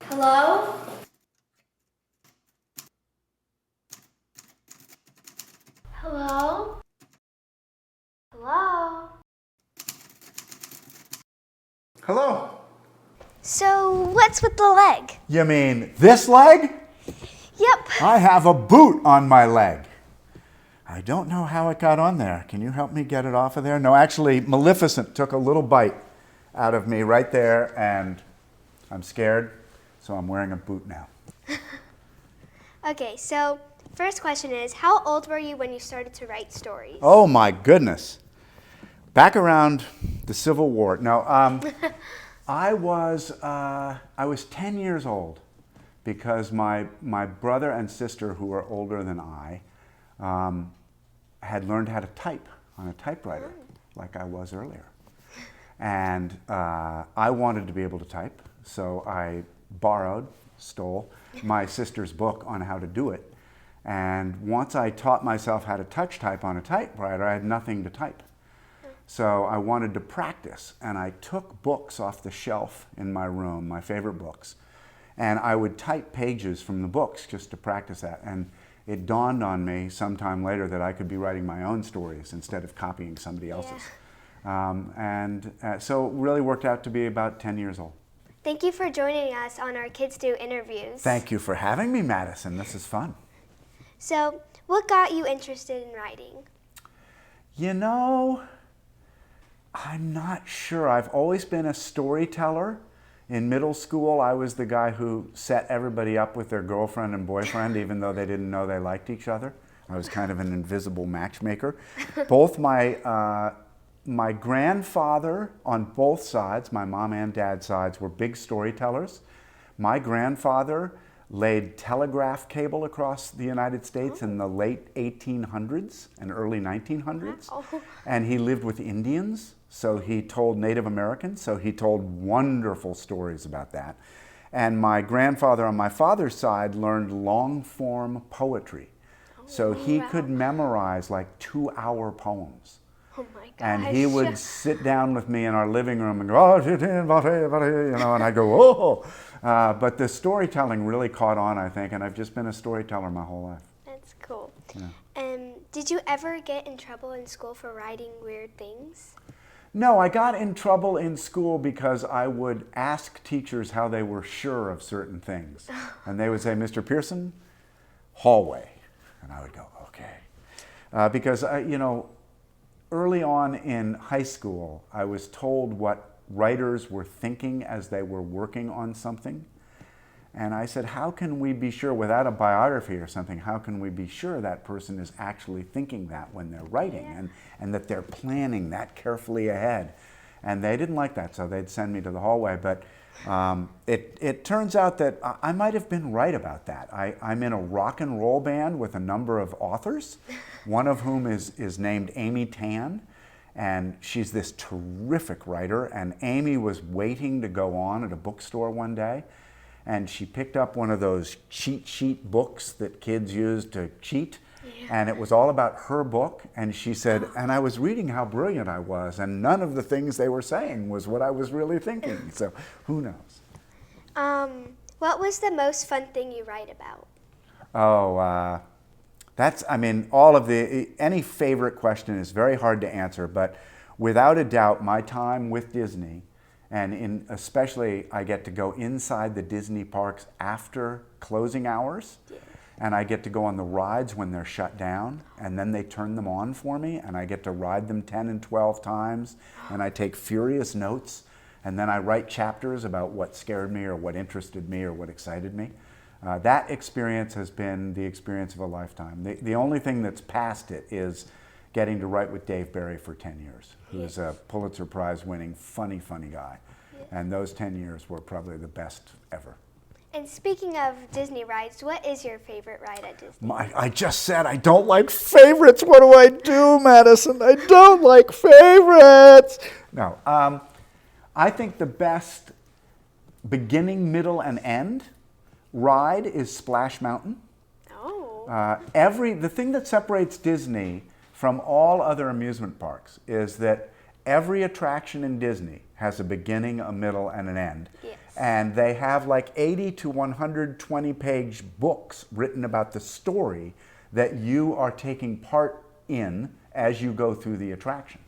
Hello? Hello? Hello? Hello. So, what's with the leg? You mean this leg? Yep. I have a boot on my leg. I don't know how it got on there. Can you help me get it off of there? No, actually, Maleficent took a little bite out of me right there, and I'm scared, so I'm wearing a boot now. Okay, so first question is, how old were you when you started to write stories? Oh my goodness. Back around the Civil War. No, I was 10 years old because my brother and sister, who were older than I, had learned how to type on a typewriter like I was earlier. And I wanted to be able to type, so I stole my sister's book on how to do it. And once I taught myself how to touch type on a typewriter, I had nothing to type. So I wanted to practice, and I took books off the shelf in my room, my favorite books, and I would type pages from the books just to practice that. And it dawned on me sometime later that I could be writing my own stories instead of copying somebody else's. So it really worked out to be about 10 years old. Thank you for joining us on our Kids Do interviews. Thank you for having me, Madison. This is fun. So, what got you interested in writing? You know, I'm not sure. I've always been a storyteller. In middle school, I was the guy who set everybody up with their girlfriend and boyfriend, even though they didn't know they liked each other. I was kind of an invisible matchmaker. Both my grandfather on both sides, my mom and dad's sides, were big storytellers. My grandfather laid telegraph cable across the United States in the late 1800s and early 1900s. Wow. And he lived with Indians, so he told Native Americans, so he told wonderful stories about that. And my grandfather on my father's side learned long-form poetry. So he could memorize like 2-hour poems. Oh my gosh. And he would sit down with me in our living room and go, oh, you know, and I'd go, oh. But the storytelling really caught on, I think, and I've just been a storyteller my whole life. That's cool. Yeah. Did you ever get in trouble in school for writing weird things? No, I got in trouble in school because I would ask teachers how they were sure of certain things. And they would say, Mr. Pearson, hallway. And I would go, okay. Because, you know, early on in high school, I was told what writers were thinking as they were working on something. And I said, how can we be sure, without a biography or something, how can we be sure that person is actually thinking that when they're writing and that they're planning that carefully ahead? And they didn't like that, so they'd send me to the hallway. But it turns out that I might have been right about that. I'm in a rock and roll band with a number of authors, one of whom is named Amy Tan. And she's this terrific writer. And Amy was waiting to go on at a bookstore one day. And she picked up one of those cheat sheet books that kids use to cheat. Yeah. And it was all about her book. And she said, and I was reading how brilliant I was. And none of the things they were saying was what I was really thinking. So who knows? What was the most fun thing you write about? Oh, any favorite question is very hard to answer, but without a doubt, my time with Disney, and especially I get to go inside the Disney parks after closing hours, and I get to go on the rides when they're shut down, and then they turn them on for me, and I get to ride them 10 and 12 times, and I take furious notes, and then I write chapters about what scared me or what interested me or what excited me. That experience has been the experience of a lifetime. The only thing that's past it is getting to write with Dave Barry for 10 years, who's a Pulitzer Prize winning, funny guy. And those 10 years were probably the best ever. And speaking of Disney rides, what is your favorite ride at Disney? I just said I don't like favorites. What do I do, Madison? I don't like favorites. No, I think the best beginning, middle, and end ride is Splash Mountain. Oh. The thing that separates Disney from all other amusement parks is that every attraction in Disney has a beginning, a middle, and an end. Yes. And they have like 80 to 120 page books written about the story that you are taking part in as you go through the attraction.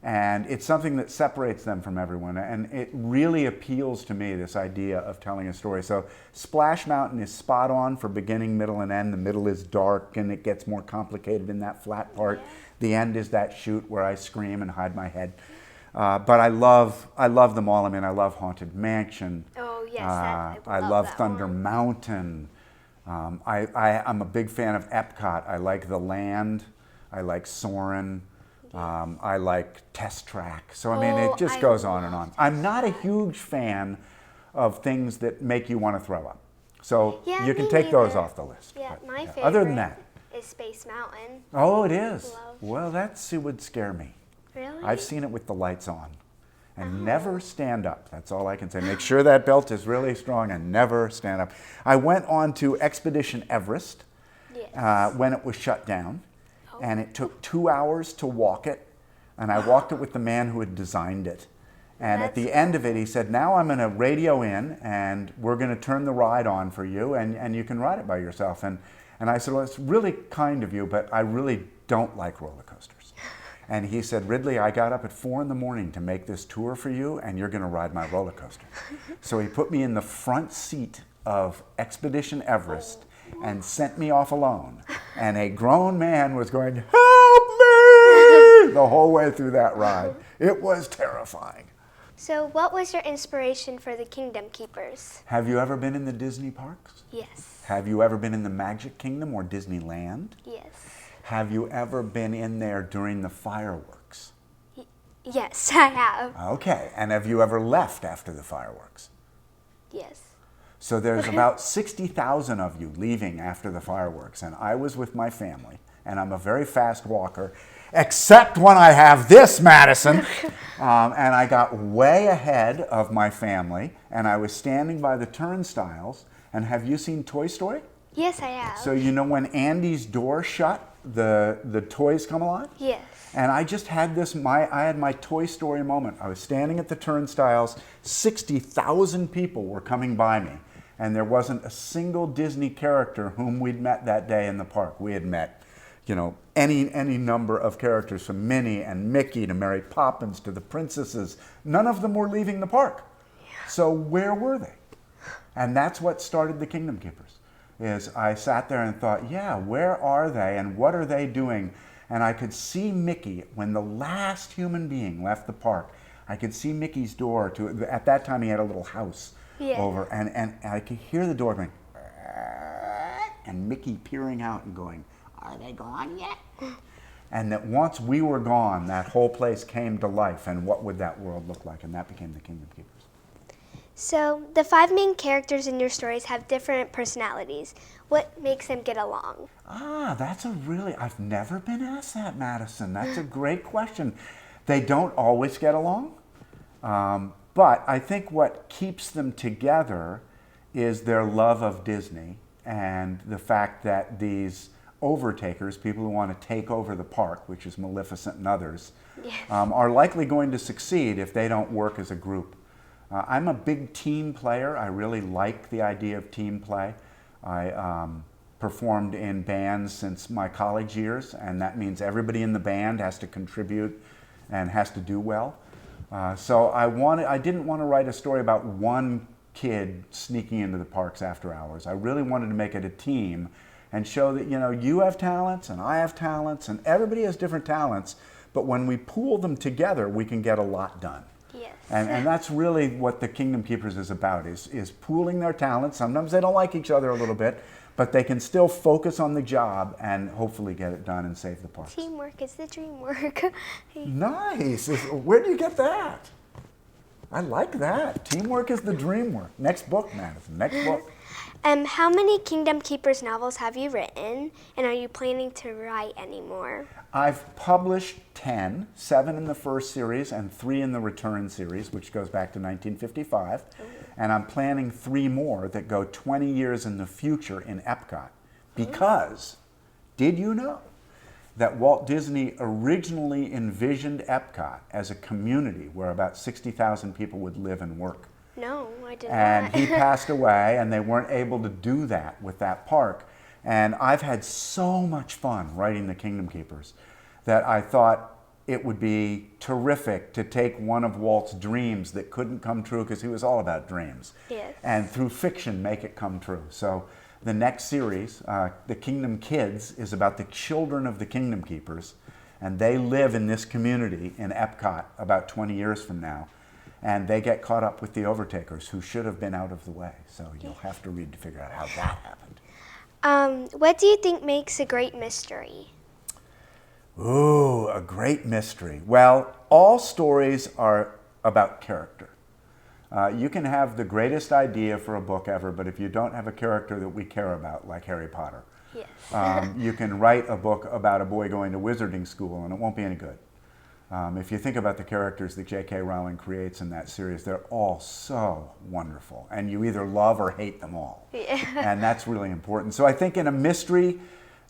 And it's something that separates them from everyone. And it really appeals to me, this idea of telling a story. So Splash Mountain is spot on for beginning, middle, and end. The middle is dark and it gets more complicated in that flat part. Yeah. The end is that chute where I scream and hide my head. But I love them all. I mean, I love Haunted Mansion. Oh, yes. I love Thunder Mountain. I'm a big fan of Epcot. I like The Land. I like Soarin'. I like Test Track. So, I mean, it just goes on and on. I'm not a huge fan of things that make you want to throw up. So you can take those off the list. Yeah, but, my favorite other than that, is Space Mountain. Oh, it is? Well, that would scare me. Really? I've seen it with the lights on. And never stand up. That's all I can say. Make sure that belt is really strong and never stand up. I went on to Expedition Everest when it was shut down. And it took 2 hours to walk it. And I walked it with the man who had designed it. And at the end of it, he said, now I'm going to radio in and we're going to turn the ride on for you and you can ride it by yourself. And I said, well, it's really kind of you, but I really don't like roller coasters. And he said, Ridley, I got up at 4 in the morning to make this tour for you and you're going to ride my roller coaster. So he put me in the front seat of Expedition Everest and sent me off alone. And a grown man was going, help me, the whole way through that ride. It was terrifying. So what was your inspiration for the Kingdom Keepers? Have you ever been in the Disney parks? Yes. Have you ever been in the Magic Kingdom or Disneyland? Yes. Have you ever been in there during the fireworks? Yes, I have. Okay. And have you ever left after the fireworks? Yes. So there's about 60,000 of you leaving after the fireworks, and I was with my family, and I'm a very fast walker, except when I have this, Madison. And I got way ahead of my family, and I was standing by the turnstiles, and have you seen Toy Story? Yes, I have. So you know when Andy's door shut, the toys come alive? Yes. And I just had I had my Toy Story moment. I was standing at the turnstiles, 60,000 people were coming by me, and there wasn't a single Disney character whom we'd met that day in the park. We had met, any number of characters, from Minnie and Mickey to Mary Poppins to the princesses. None of them were leaving the park. Yeah. So where were they? And that's what started the Kingdom Keepers. Is I sat there and thought, yeah, where are they and what are they doing? And I could see Mickey, when the last human being left the park, I could see Mickey's door at that time he had a little house over, and I could hear the door going, and Mickey peering out and going, are they gone yet? And that once we were gone, that whole place came to life, and what would that world look like? And that became the Kingdom Keepers. So the 5 main characters in your stories have different personalities. What makes them get along? I've never been asked that, Madison. That's a great question. They don't always get along, but I think what keeps them together is their love of Disney and the fact that these overtakers, people who want to take over the park, which is Maleficent and others, are likely going to succeed if they don't work as a group. I'm a big team player. I really like the idea of team play. I performed in bands since my college years, and that means everybody in the band has to contribute and has to do well. So I didn't want to write a story about one kid sneaking into the parks after hours. I really wanted to make it a team and show that, you have talents and I have talents and everybody has different talents, but when we pool them together, we can get a lot done. Yes. And that's really what the Kingdom Keepers is about, is pooling their talents. Sometimes they don't like each other a little bit, but they can still focus on the job and hopefully get it done and save the parks. Teamwork is the dream work. Nice. Where do you get that? I like that. Teamwork is the dream work. Next book, Madison. Next book. How many Kingdom Keepers novels have you written, and are you planning to write any more? I've published 10, 7 in the first series and 3 in the Return series, which goes back to 1955. And I'm planning 3 more that go 20 years in the future in Epcot. Because, did you know that Walt Disney originally envisioned Epcot as a community where about 60,000 people would live and work. No, I did And not. he passed away, and they weren't able to do that with that park. And I've had so much fun writing the Kingdom Keepers that I thought it would be terrific to take one of Walt's dreams that couldn't come true, because he was all about dreams, Yes. and through fiction make it come true. So the next series, The Kingdom Kids, is about the children of the Kingdom Keepers, and they live in this community in Epcot about 20 years from now, and they get caught up with the Overtakers, who should have been out of the way. So you'll have to read to figure out how that happened. What do you think makes a great mystery? Ooh, a great mystery. Well, all stories are about character. You can have the greatest idea for a book ever, but if you don't have a character that we care about, like Harry Potter, Yes. you can write a book about a boy going to wizarding school and it won't be any good. If you think about the characters that J.K. Rowling creates in that series, they're all so wonderful, and you either love or hate them all. Yeah. And that's really important. So I think in a mystery,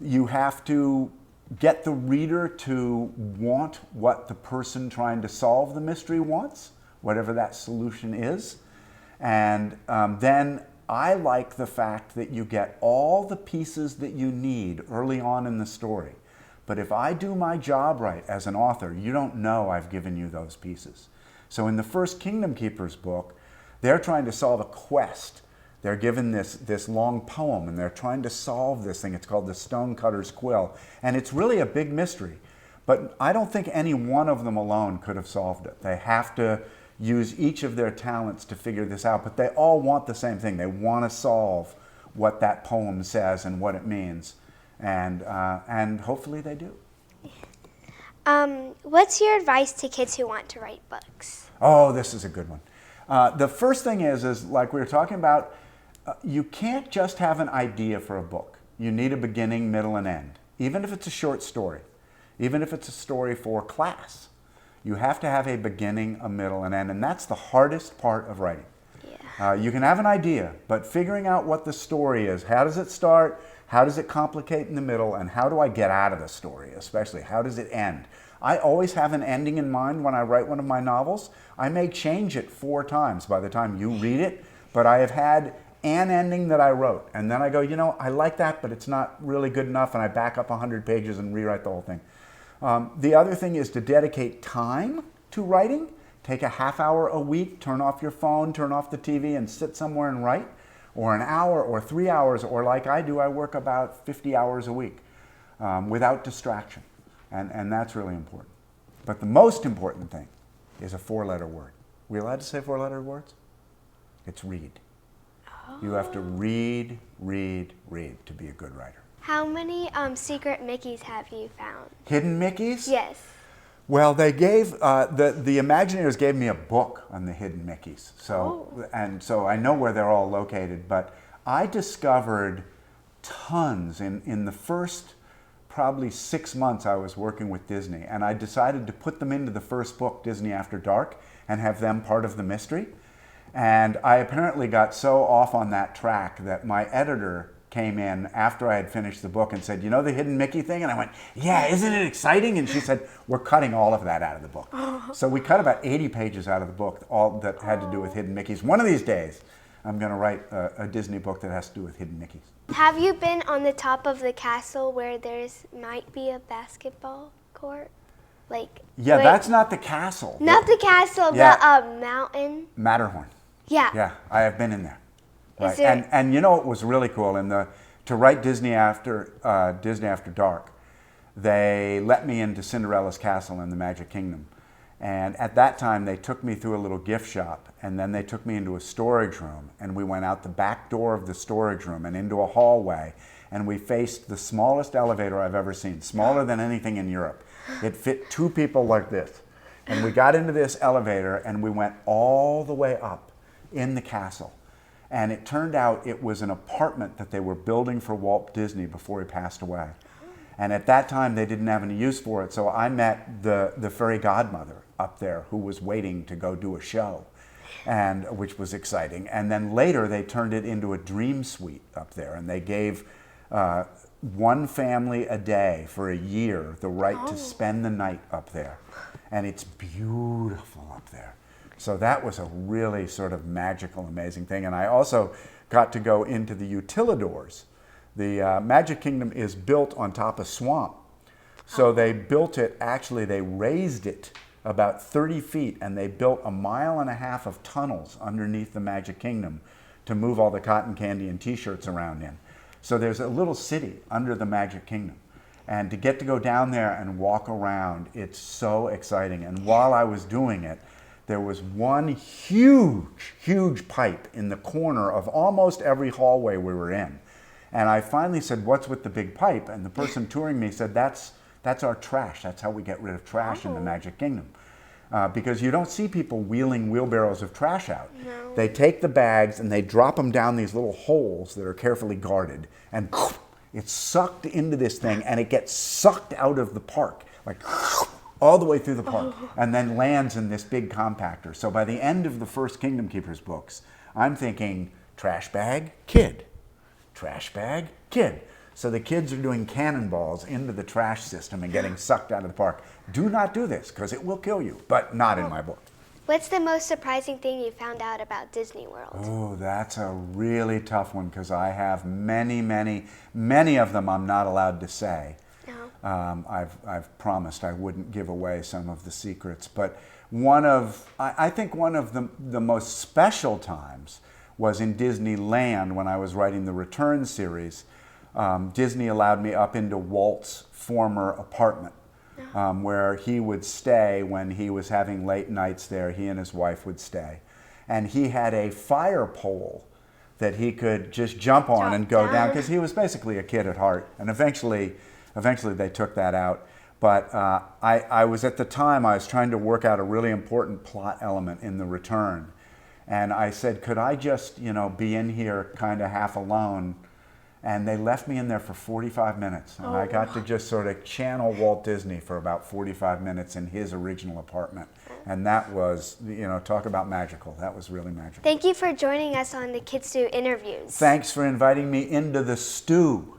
you have to get the reader to want what the person trying to solve the mystery wants, whatever that solution is. And then I like the fact that you get all the pieces that you need early on in the story. But if I do my job right as an author, you don't know I've given you those pieces. So in the first Kingdom Keepers book, they're trying to solve a quest. They're given this long poem, and they're trying to solve this thing. It's called the Stonecutter's Quill. And it's really a big mystery. But I don't think any one of them alone could have solved it. They have to use each of their talents to figure this out. But they all want the same thing. They want to solve what that poem says and what it means. And hopefully they do. What's your advice to kids who want to write books? Oh, this is a good one. The first thing is like we were talking about, you can't just have an idea for a book. You need a beginning, middle, and end. Even if it's a short story, even if it's a story for class, you have to have a beginning, a middle, and end, and that's the hardest part of writing. Yeah. You can have an idea, but figuring out what the story is, how does it start, how does it complicate in the middle, and how do I get out of the story, especially, how does it end? I always have an ending in mind when I write one of my novels. I may change it 4 times by the time you read it, but I have had an ending that I wrote, and then I go, you know, I like that, but it's not really good enough, and I back up 100 pages and rewrite the whole thing. The other thing is to dedicate time to writing. Take a half hour a week, turn off your phone, turn off the TV, and sit somewhere and write, or an hour or 3 hours, or like I do, I work about 50 hours a week without distraction, and that's really important. But the most important thing is a 4-letter word. We allowed to say 4-letter words? It's read. You have to read, read, read to be a good writer. How many secret Mickeys have you found? Hidden Mickeys? Yes. Well, they gave, the Imagineers gave me a book on the hidden Mickeys. And so I know where they're all located, but I discovered tons in the first probably 6 months I was working with Disney, and I decided to put them into the first book, Disney After Dark, and have them part of the mystery. And I apparently got so off on that track that my editor came in after I had finished the book and said, you know the hidden Mickey thing? And I went, yeah, isn't it exciting? And she said, we're cutting all of that out of the book. So we cut about 80 pages out of the book, all that had to do with hidden Mickeys. One of these days, I'm going to write a Disney book that has to do with hidden Mickeys. Have you been on the top of the castle where there's might be a basketball court? Yeah, that's not the castle. Not the castle, Yeah. the mountain. Matterhorn. Yeah. Yeah, I have been in there. Right. Is there... And you know what was really cool? To write Disney After Dark, they let me into Cinderella's castle in the Magic Kingdom. And at that time, they took me through a little gift shop, and then they took me into a storage room, and we went out the back door of the storage room and into a hallway, and we faced the smallest elevator I've ever seen, smaller than anything in Europe. It fit 2 people like this. And we got into this elevator, and we went all the way up in the castle. And it turned out it was an apartment that they were building for Walt Disney before he passed away. And at that time, they didn't have any use for it, so I met the fairy godmother up there who was waiting to go do a show, which was exciting. And then later, they turned it into a dream suite up there, and they gave one family a day for a year the right to spend the night up there. And it's beautiful up there. So that was a really sort of magical, amazing thing. And I also got to go into the utilidors. The Magic Kingdom is built on top of swamp. So they built it, actually they raised it about 30 feet, and they built 1.5 miles of tunnels underneath the Magic Kingdom to move all the cotton candy and t-shirts around in. So there's a little city under the Magic Kingdom. And to get to go down there and walk around, it's so exciting. And while I was doing it, there was one huge, huge pipe in the corner of almost every hallway we were in. And I finally said, "What's with the big pipe?" And the person touring me said, that's our trash. That's how we get rid of trash in the Magic Kingdom. Because you don't see people wheeling wheelbarrows of trash out. No. They take the bags and they drop them down these little holes that are carefully guarded, and it's sucked into this thing, and it gets sucked out of the park, like all the way through the park, and then lands in this big compactor. So by the end of the first Kingdom Keepers books, I'm thinking trash bag, kid. Trash bag, kid. So the kids are doing cannonballs into the trash system and getting sucked out of the park. Do not do this, because it will kill you, but not in my book. What's the most surprising thing you found out about Disney World? Oh, that's a really tough one, because I have many, many of them I'm not allowed to say. No. I've promised I wouldn't give away some of the secrets, but I think one of the most special times was in Disneyland when I was writing the Return series. Disney allowed me up into Walt's former apartment, where he would stay when he was having late nights there. He and his wife would stay. And he had a fire pole that he could just jump on and go down, because he was basically a kid at heart. And eventually they took that out. But I was, at the time, I was trying to work out a really important plot element in the Return. And I said, could I just, be in here kind of half alone? And they left me in there for 45 minutes. And I got to just sort of channel Walt Disney for about 45 minutes in his original apartment. And that was, talk about magical. That was really magical. Thank you for joining us on the Kids Do Interviews. Thanks for inviting me into the stew.